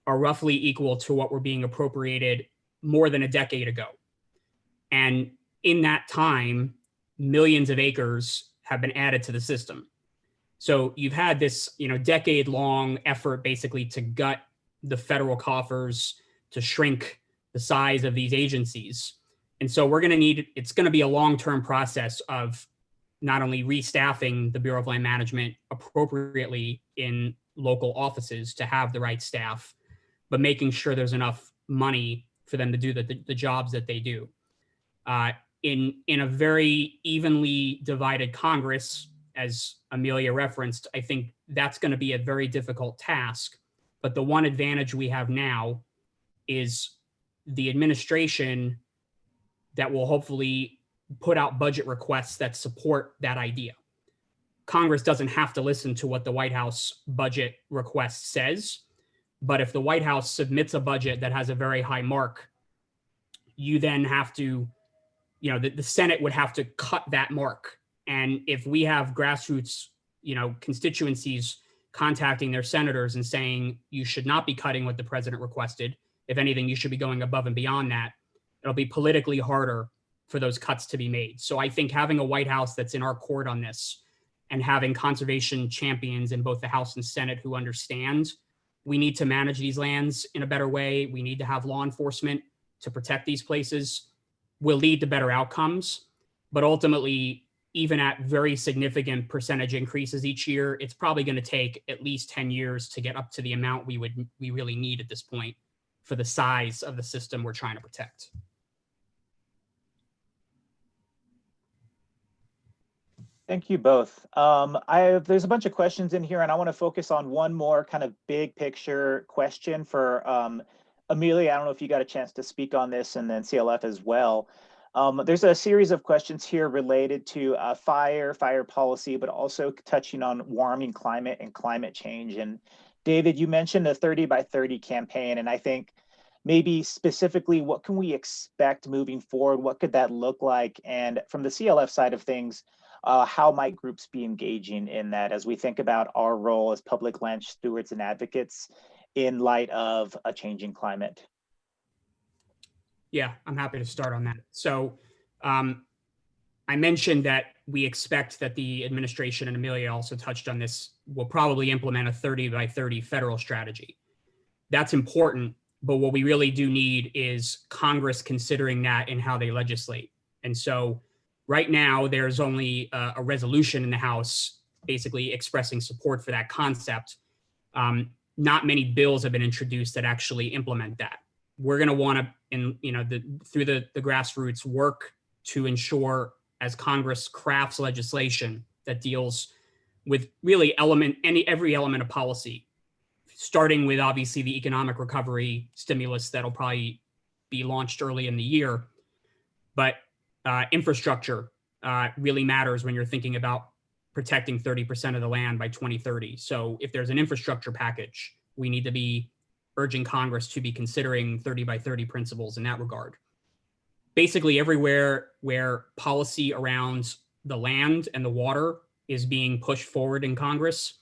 are roughly equal to what were being appropriated more than a decade ago. And in that time, millions of acres have been added to the system. So you've had this, decade-long effort basically to gut the federal coffers, to shrink the size of these agencies. And so it's going to be a long-term process of not only restaffing the Bureau of Land Management appropriately in local offices to have the right staff, but making sure there's enough money for them to do the jobs that they do. In a very evenly divided Congress, as Amelia referenced, I think that's going to be a very difficult task. But the one advantage we have now is the administration that will hopefully put out budget requests that support that idea. Congress doesn't have to listen to what the White House budget request says, but if the White House submits a budget that has a very high mark, you then have to, the Senate would have to cut that mark. And if we have grassroots, constituencies contacting their senators and saying, you should not be cutting what the president requested, if anything, you should be going above and beyond that, it'll be politically harder for those cuts to be made. So I think having a White House that's in our court on this and having conservation champions in both the House and Senate who understand we need to manage these lands in a better way, we need to have law enforcement to protect these places, will lead to better outcomes. But ultimately, even at very significant percentage increases each year, it's probably going to take at least 10 years to get up to the amount we really need at this point for the size of the system we're trying to protect. Thank you both. There's a bunch of questions in here, and I want to focus on one more kind of big picture question for Amelia. I don't know if you got a chance to speak on this, and then CLF as well. There's a series of questions here related to fire policy, but also touching on warming climate and climate change. And David, you mentioned the 30 by 30 campaign, and I think maybe specifically, what can we expect moving forward? What could that look like? And from the CLF side of things, how might groups be engaging in that as we think about our role as public land stewards and advocates in light of a changing climate? Yeah, I'm happy to start on that. So I mentioned that we expect that the administration, and Amelia also touched on this, will probably implement a 30 by 30 federal strategy. That's important, but what we really do need is Congress considering that in how they legislate. And so right now, there's only a resolution in the House basically expressing support for that concept. Not many bills have been introduced that actually implement that. We're going to want to, through the grassroots, work to ensure, as Congress crafts legislation that deals with really every element of policy, starting with obviously the economic recovery stimulus that'll probably be launched early in the year, but infrastructure really matters when you're thinking about protecting 30% of the land by 2030. So if there's an infrastructure package, we need to be urging Congress to be considering 30 by 30 principles in that regard. Basically, everywhere where policy around the land and the water is being pushed forward in Congress,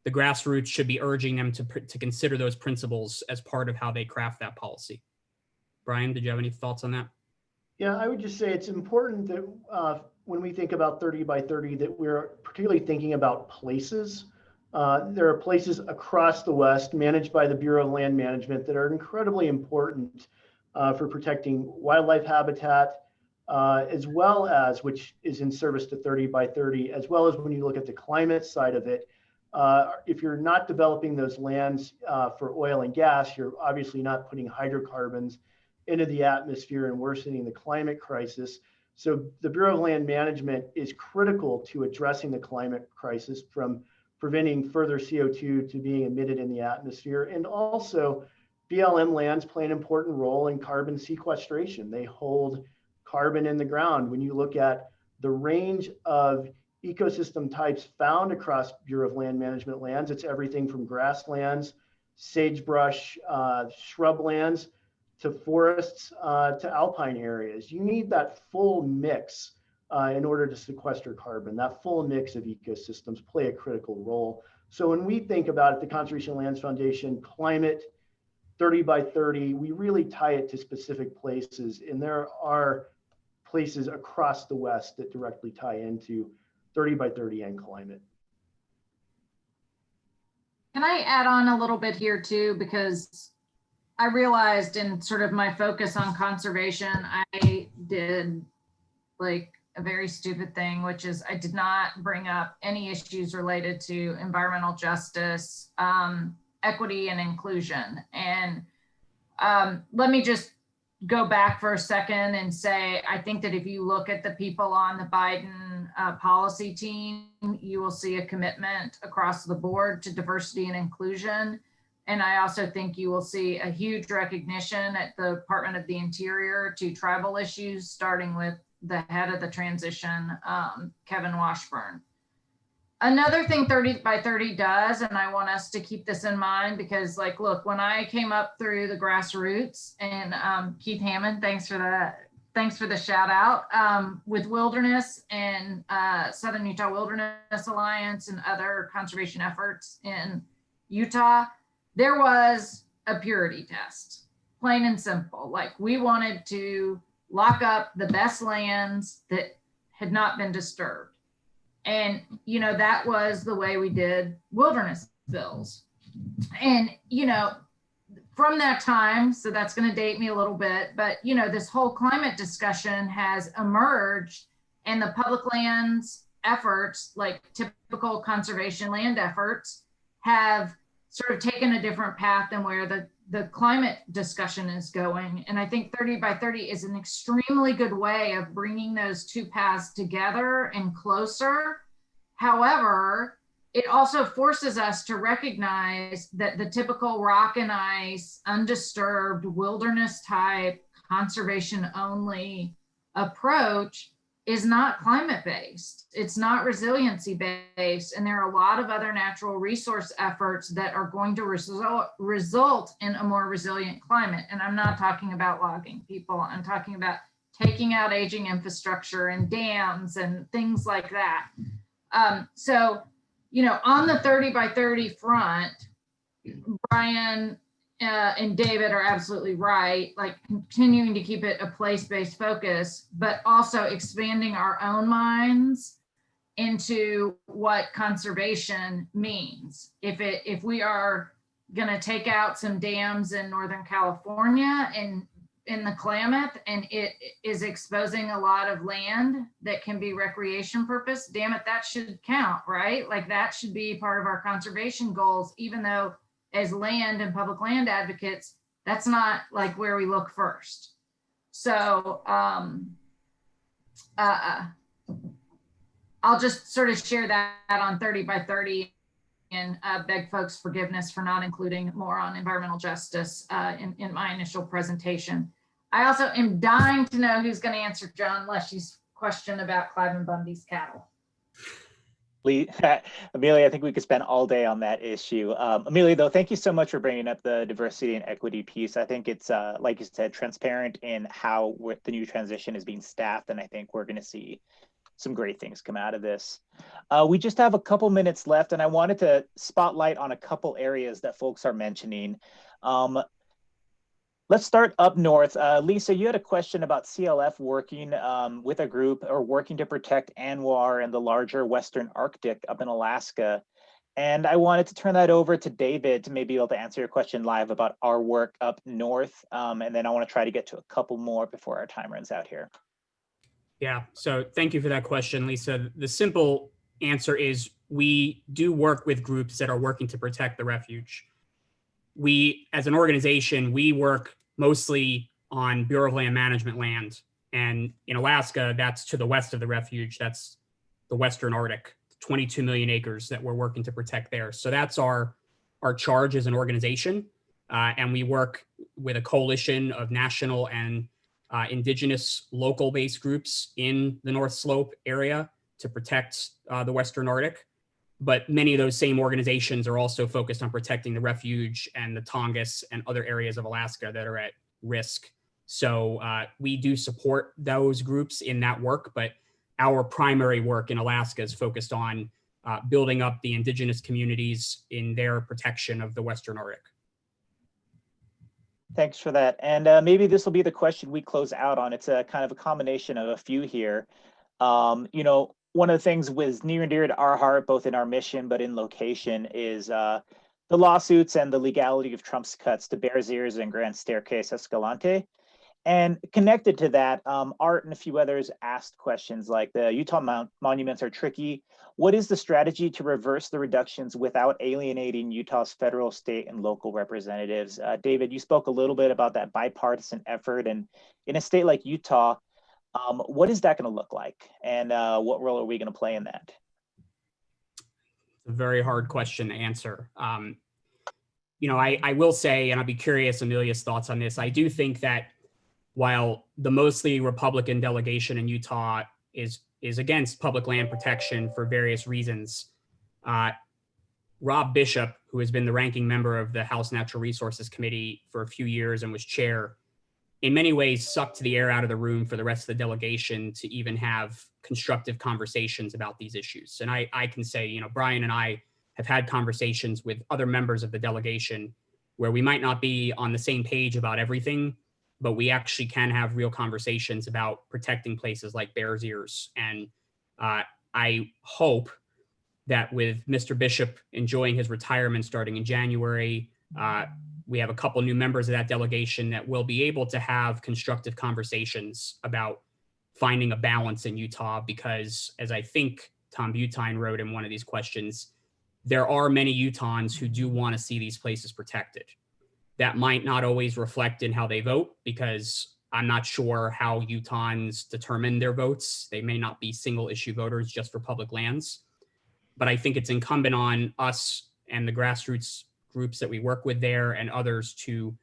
the grassroots should be urging them to consider those principles as part of how they craft that policy. Brian, did you have any thoughts on that? Yeah, I would just say it's important that when we think about 30 by 30, that we're particularly thinking about places. There are places across the West managed by the Bureau of Land Management that are incredibly important for protecting wildlife habitat, as well as, which is in service to 30 by 30, as well as when you look at the climate side of it. If you're not developing those lands for oil and gas, you're obviously not putting hydrocarbons into the atmosphere and worsening the climate crisis. So the Bureau of Land Management is critical to addressing the climate crisis, from preventing further CO2 to being emitted in the atmosphere. And also BLM lands play an important role in carbon sequestration. They hold carbon in the ground. When you look at the range of ecosystem types found across Bureau of Land Management lands, it's everything from grasslands, sagebrush, shrublands, to forests, to alpine areas. You need that full mix in order to sequester carbon. That full mix of ecosystems play a critical role. So when we think about it, the Conservation Lands Foundation, climate, 30 by 30, we really tie it to specific places. And there are places across the West that directly tie into 30 by 30 and climate. Can I add on a little bit here too? Because I realized in sort of my focus on conservation, I did like a very stupid thing, which is I did not bring up any issues related to environmental justice, equity, and inclusion. And let me just go back for a second and say, I think that if you look at the people on the Biden policy team, you will see a commitment across the board to diversity and inclusion. And I also think you will see a huge recognition at the Department of the Interior to tribal issues, starting with the head of the transition, Kevin Washburn. Another thing 30 by 30 does, and I want us to keep this in mind, because like, look, when I came up through the grassroots, and Keith Hammond, thanks for the shout out, with Wilderness and Southern Utah Wilderness Alliance and other conservation efforts in Utah, there was a purity test, plain and simple. Like, we wanted to lock up the best lands that had not been disturbed. And, you know, that was the way we did wilderness bills. And, you know, from that time, so that's going to date me a little bit, but, you know, this whole climate discussion has emerged, and the public lands efforts, like typical conservation land efforts, have sort of taken a different path than where the climate discussion is going. And I think 30 by 30 is an extremely good way of bringing those two paths together and closer. However, it also forces us to recognize that the typical rock and ice, undisturbed wilderness type, conservation only approach is not climate based. It's not resiliency based. And there are a lot of other natural resource efforts that are going to result in a more resilient climate. And I'm not talking about logging, people. I'm talking about taking out aging infrastructure and dams and things like that. So, you know, on the 30 by 30 front, Brian and David are absolutely right, like continuing to keep it a place-based focus, but also expanding our own minds into what conservation means. If we are going to take out some dams in Northern California and in the Klamath, and it is exposing a lot of land that can be recreation purpose, damn it, that should count, right? Like that should be part of our conservation goals, even though as land and public land advocates, that's not like where we look first. So I'll just sort of share that on 30 by 30 and beg folks forgiveness for not including more on environmental justice in my initial presentation. I also am dying to know who's going to answer John Leshy's question about Clive and Bundy's cattle. Amelia, I think we could spend all day on that issue. Amelia, though, thank you so much for bringing up the diversity and equity piece. I think it's, like you said, transparent in how the new transition is being staffed, and I think we're going to see some great things come out of this. We just have a couple minutes left, and I wanted to spotlight on a couple areas that folks are mentioning. Let's start up north. Lisa, you had a question about CLF working with a group or working to protect ANWR and the larger Western Arctic up in Alaska. And I wanted to turn that over to David to maybe be able to answer your question live about our work up north. And then I want to try to get to a couple more before our time runs out here. Yeah, so thank you for that question, Lisa. The simple answer is we do work with groups that are working to protect the refuge. We, as an organization, we work mostly on Bureau of Land Management land. And in Alaska, that's to the west of the refuge. That's the Western Arctic, 22 million acres that we're working to protect there. So that's our charge as an organization. And we work with a coalition of national and indigenous local-based groups in the North Slope area to protect the Western Arctic. But many of those same organizations are also focused on protecting the refuge and the Tongass and other areas of Alaska that are at risk. So we do support those groups in that work, but our primary work in Alaska is focused on building up the indigenous communities in their protection of the Western Arctic. Thanks for that. And maybe this will be the question we close out on. It's a kind of a combination of a few here. You know, one of the things was near and dear to our heart, both in our mission, but in location, is the lawsuits and the legality of Trump's cuts to Bears Ears and Grand Staircase Escalante. And connected to that, Art and a few others asked questions like the Utah monuments are tricky. What is the strategy to reverse the reductions without alienating Utah's federal, state, and local representatives? David, you spoke a little bit about that bipartisan effort. And in a state like Utah, what is that going to look like? And what role are we going to play in that? A very hard question to answer. You know, I will say, and I'll be curious Amelia's thoughts on this. I do think that while the mostly Republican delegation in Utah is against public land protection for various reasons, Rob Bishop, who has been the ranking member of the House Natural Resources Committee for a few years and was chair, in many ways sucked the air out of the room for the rest of the delegation to even have constructive conversations about these issues. And I can say, you know, Brian and I have had conversations with other members of the delegation where we might not be on the same page about everything, but we actually can have real conversations about protecting places like Bears Ears. And I hope that with Mr. Bishop enjoying his retirement starting in January, we have a couple new members of that delegation that will be able to have constructive conversations about finding a balance in Utah, because as I think Tom Butine wrote in one of these questions, there are many Utahns who do want to see these places protected. That might not always reflect in how they vote, because I'm not sure how Utahns determine their votes. They may not be single issue voters just for public lands. But I think it's incumbent on us and the grassroots groups that we work with there and others to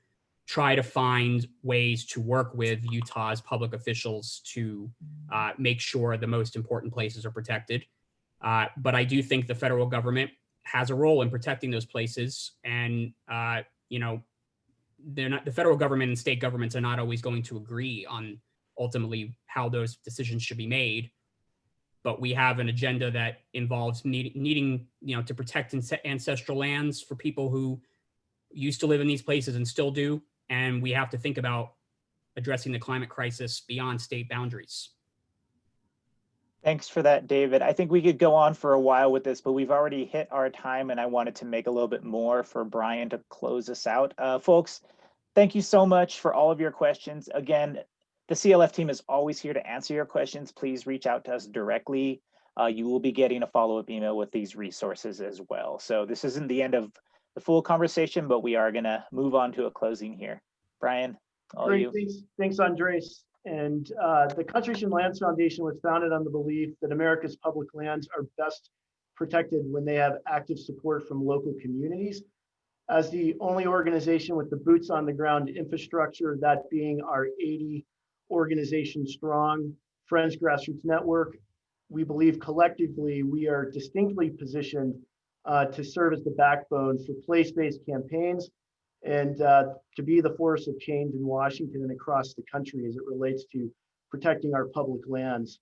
try to find ways to work with Utah's public officials to make sure the most important places are protected. But I do think the federal government has a role in protecting those places. And, the federal government and state governments are not always going to agree on ultimately how those decisions should be made. But we have an agenda that involves needing to protect ancestral lands for people who used to live in these places and still do. And we have to think about addressing the climate crisis beyond state boundaries. Thanks for that, David. I think we could go on for a while with this, but we've already hit our time, and I wanted to make a little bit more for Brian to close us out. Folks, thank you so much for all of your questions. Again, the CLF team is always here to answer your questions. Please reach out to us directly. You will be getting a follow-up email with these resources as well. So this isn't the end of the full conversation, but we are going to move on to a closing here. Brian, all Great, you. thanks, Andres. And the Conservation Lands Foundation was founded on the belief that America's public lands are best protected when they have active support from local communities. As the only organization with the boots on the ground infrastructure, that being our 80 organization strong Friends Grassroots Network, we believe collectively we are distinctly positioned to serve as the backbone for place-based campaigns and to be the force of change in Washington and across the country as it relates to protecting our public lands.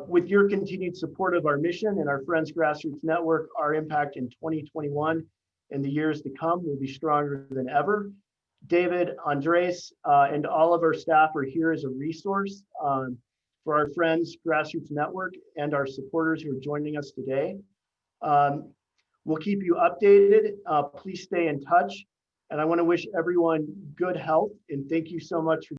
With your continued support of our mission and our Friends Grassroots Network, our impact in 2021 and the years to come will be stronger than ever. David, Andres, and all of our staff are here as a resource for our Friends Grassroots Network and our supporters who are joining us today. We'll keep you updated. Please stay in touch. And I want to wish everyone good health and thank you so much for